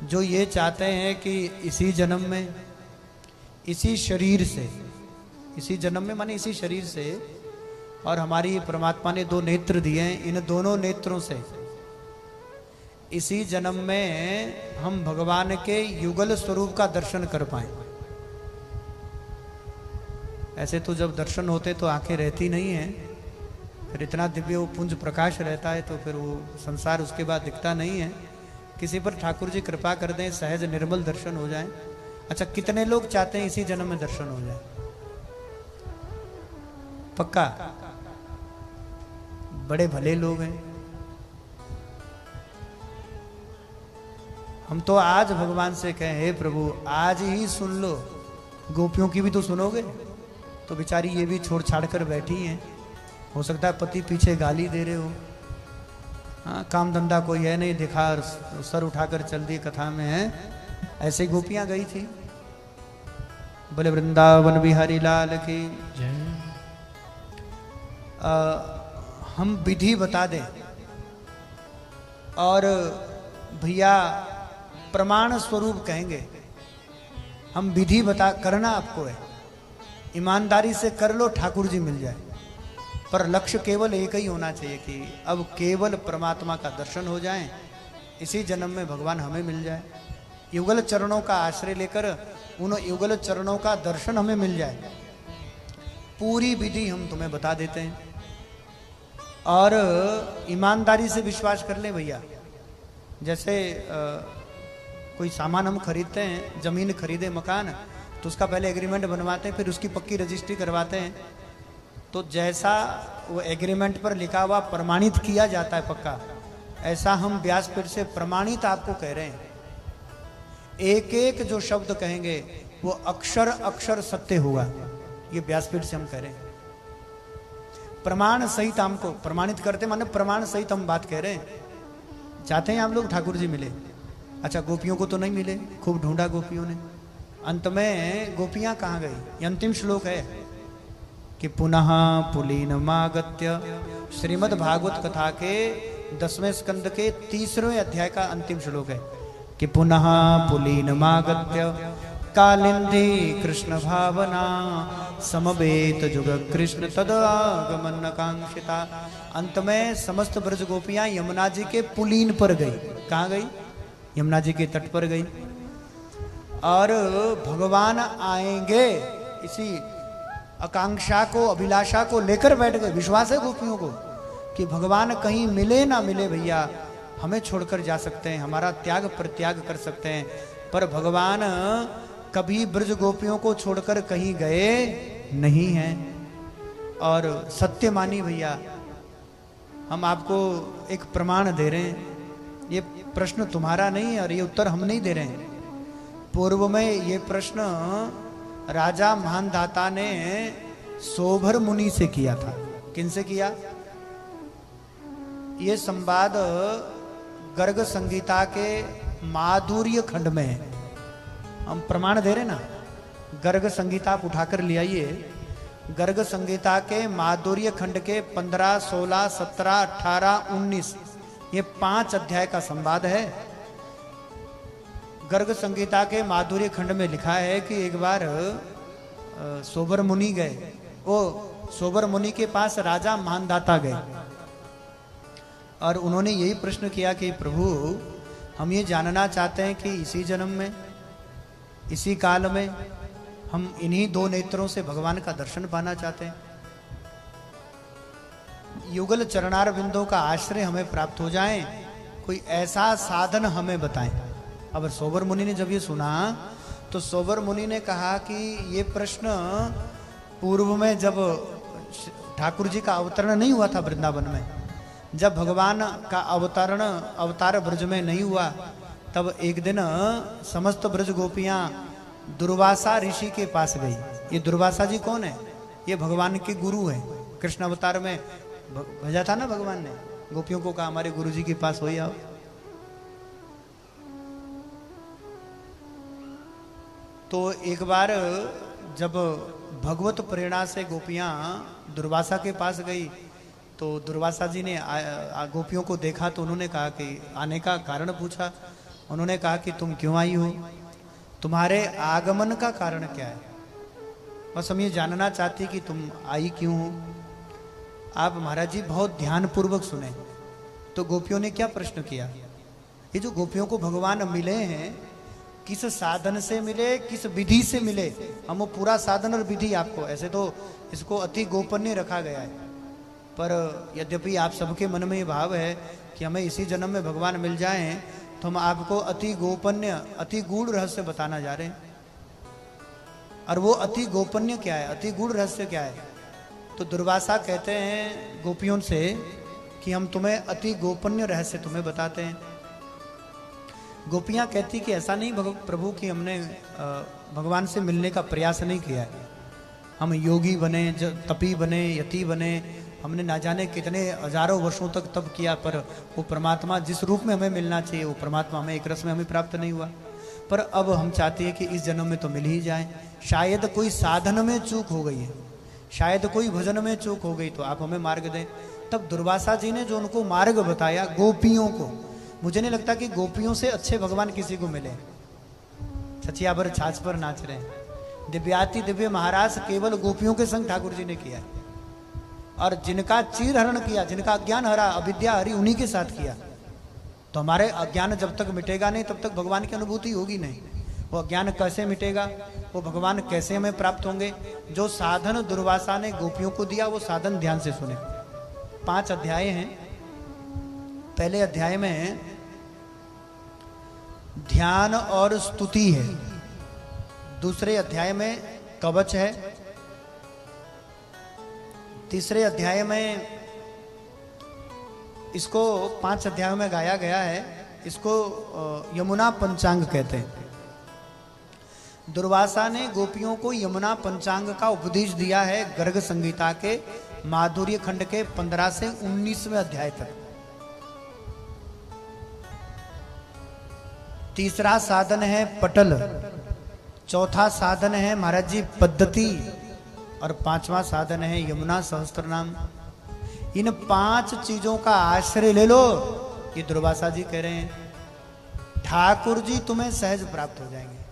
जो ये चाहते हैं कि इसी जन्म में, इसी शरीर से, इसी जन्म में माने इसी शरीर से, और हमारी परमात्मा ने दो नेत्र दिए हैं, इन दोनों नेत्रों से इसी जन्म में हम भगवान के युगल स्वरूप का दर्शन कर पाए। ऐसे तो जब दर्शन होते तो आंखें रहती नहीं हैं, फिर इतना दिव्य वो पुंज प्रकाश रहता है तो फिर वो संसार उसके बाद दिखता नहीं है। किसी पर ठाकुर जी कृपा कर दें, सहज निर्मल दर्शन हो जाए। अच्छा, कितने लोग चाहते हैं इसी जन्म में दर्शन हो जाए? पक्का? बड़े भले लोग हैं। हम तो आज भगवान से कहें, हे प्रभु आज ही सुन लो। गोपियों की भी तो सुनोगे? तो बेचारी ये भी छोड़ छाड़ कर बैठी हैं। हो सकता है पति पीछे गाली दे रहे हो, हाँ, काम धंधा कोई है नहीं, दिखा सर उठाकर चल दी कथा में है। ऐसे गोपियां गई थी। बोले वृंदावन बिहारी लाल की जय। हम विधि बता दें और भैया प्रमाण स्वरूप कहेंगे। हम विधि बता, करना आपको है, ईमानदारी से कर लो, ठाकुर जी मिल जाए। पर लक्ष्य केवल एक ही होना चाहिए कि अब केवल परमात्मा का दर्शन हो जाए, इसी जन्म में भगवान हमें मिल जाए। युगल चरणों का आश्रय लेकर उन युगल चरणों का दर्शन हमें मिल जाए। पूरी विधि हम तुम्हें बता देते हैं और ईमानदारी से विश्वास कर ले भैया। जैसे कोई सामान हम खरीदते हैं, जमीन खरीदे, मकान, तो उसका पहले एग्रीमेंट बनवाते हैं, फिर उसकी पक्की रजिस्ट्री करवाते हैं। तो जैसा वो एग्रीमेंट पर लिखा हुआ प्रमाणित किया जाता है पक्का, ऐसा हम व्यासपीठ से प्रमाणित आपको कह रहे हैं। एक एक जो शब्द कहेंगे वो अक्षर अक्षर सत्य होगा, ये व्यासपीठ से हम कह रहे हैं। प्रमाण सहित हमको प्रमाणित करते, माने प्रमाण सहित हम बात कह रहे हैं। चाहते हैं आप लोग ठाकुर जी मिले। अच्छा, गोपियों को तो नहीं मिले, खूब ढूंढा गोपियों ने। अंत में गोपियां कहाँ गई? ये अंतिम श्लोक है कि पुनः पुलीनमागत्य, श्रीमद् भागवत कथा के 10वें स्कंद के 3वें अध्याय का अंतिम श्लोक है कि पुनः पुलीनमागत्य कालिंदी कृष्ण भावना समवेत जुग कृष्ण तद आगमन कांक्षिता। अंत में समस्त ब्रज गोपियां यमुना जी के पुलीन पर गई। कहाँ गई? यमुना जी के तट पर गई और भगवान आएंगे इसी आकांक्षा को, अभिलाषा को लेकर बैठ गए। विश्वास है गोपियों को कि भगवान कहीं मिले ना मिले भैया, हमें छोड़कर जा सकते हैं, हमारा त्याग प्रत्याग कर सकते हैं, पर भगवान कभी ब्रज गोपियों को छोड़कर कहीं गए नहीं हैं। और सत्य मानी भैया, हम आपको एक प्रमाण दे रहे हैं। ये प्रश्न तुम्हारा नहीं है और ये उत्तर हम नहीं दे रहे हैं। पूर्व में ये प्रश्न राजा महानदाता ने सोभर मुनि से किया था। किनसे किया? ये संवाद गर्ग संगीता के माधुर्य खंड में है। हम प्रमाण दे रहे ना, गर्ग संगीता आप उठाकर ले आइए। गर्ग संगीता के माधुर्य खंड के 15, 16, 17, 18, 19 ये 5 अध्याय का संवाद है। गर्ग संगीता के माधुर्य खंड में लिखा है कि एक बार सोबर मुनि गए। वो सोबर मुनि के पास राजा मानदाता गए और उन्होंने यही प्रश्न किया कि प्रभु, हम ये जानना चाहते हैं कि इसी जन्म में, इसी काल में हम इन्हीं 2 नेत्रों से भगवान का दर्शन पाना चाहते हैं। युगल चरणार बिंदों का आश्रय हमें प्राप्त हो जाए, कोई ऐसा साधन हमें बताएं। अब सोबर मुनि ने जब ये सुना तो सोबर मुनि ने कहा कि ये प्रश्न पूर्व में जब ठाकुर जी का अवतरण नहीं हुआ था वृंदावन में, जब भगवान का अवतार ब्रज में नहीं हुआ, तब एक दिन समस्त ब्रज गोपियां दुर्वासा ऋषि के पास गई। ये दुर्वासा जी कौन है? ये भगवान के गुरु हैं। कृष्ण अवतार में भेजा था ना भगवान ने, गोपियों को कहा हमारे गुरु जी के पास हो आओ। तो एक बार जब भगवत प्रेरणा से गोपियां दुर्वासा के पास गई तो दुर्वासा जी ने गोपियों को देखा तो उन्होंने कहा कि आने का कारण पूछा उन्होंने कहा कि तुम क्यों आई हो, तुम्हारे आगमन का कारण क्या है, बस हम ये जानना चाहते कि तुम आई क्यों हो। आप महाराज जी बहुत ध्यानपूर्वक सुने। तो गोपियों ने क्या प्रश्न किया, ये जो गोपियों को भगवान मिले हैं किस साधन से मिले, किस विधि से मिले, हम वो पूरा साधन और विधि आपको, ऐसे तो इसको अति गोपनीय रखा गया है, पर यद्यपि आप सबके मन में ये भाव है कि हमें इसी जन्म में भगवान मिल जाएं, तो हम आपको अति गोपनीय अति गूढ़ रहस्य बताना जा रहे हैं। और वो अति गोपनीय क्या है, अति गूढ़ रहस्य क्या है? तो दुर्वासा कहते हैं गोपियों से कि हम तुम्हें अति गोपनीय रहस्य तुम्हें बताते हैं। गोपियां कहती कि ऐसा नहीं प्रभु कि हमने भगवान से मिलने का प्रयास नहीं किया है, हम योगी बने, तपी बने, यति बने, हमने ना जाने कितने हजारों वर्षों तक तप किया, पर वो परमात्मा जिस रूप में हमें मिलना चाहिए वो परमात्मा हमें एक रस में हमें प्राप्त नहीं हुआ। पर अब हम चाहते हैं कि इस जन्म में तो मिल ही जाए। शायद कोई साधन में चूक हो गई है, शायद कोई भजन में चूक हो गई, तो आप हमें मार्ग दें। तब दुर्वासा जी ने जो उनको मार्ग बताया गोपियों को, मुझे नहीं लगता कि गोपियों से अच्छे भगवान किसी को मिले। सचिया भर छाछ पर नाच रहे हैं, दिव्याति दिव्य महाराज केवल गोपियों के संग ठाकुर जी ने किया, और जिनका चीर हरण किया, जिनका अज्ञान हरा, अविद्या हरी, उन्हीं के साथ किया। तो हमारे अज्ञान जब तक मिटेगा नहीं तब तक भगवान की अनुभूति होगी नहीं। वो अज्ञान कैसे मिटेगा, वो भगवान कैसे हमें प्राप्त होंगे? जो साधन दुर्वासा ने गोपियों को दिया वो साधन ध्यान से सुने। 5 अध्याय हैं। पहले अध्याय में ध्यान और स्तुति है, दूसरे अध्याय में कवच है, तीसरे अध्याय में इसको 5 अध्यायों में गाया गया है, इसको यमुना पंचांग कहते हैं। दुर्वासा ने गोपियों को यमुना पंचांग का उपदेश दिया है गर्ग संगीता के माधुर्य खंड के 15 से 19वें अध्याय तक। तीसरा साधन है पटल, चौथा साधन है महाराज जी पद्धति, और 5वां साधन है यमुना सहस्त्र नाम। इन 5 चीजों का आश्रय ले लो, ये दुर्वासा जी कह रहे हैं, ठाकुर जी तुम्हें सहज प्राप्त हो जाएंगे।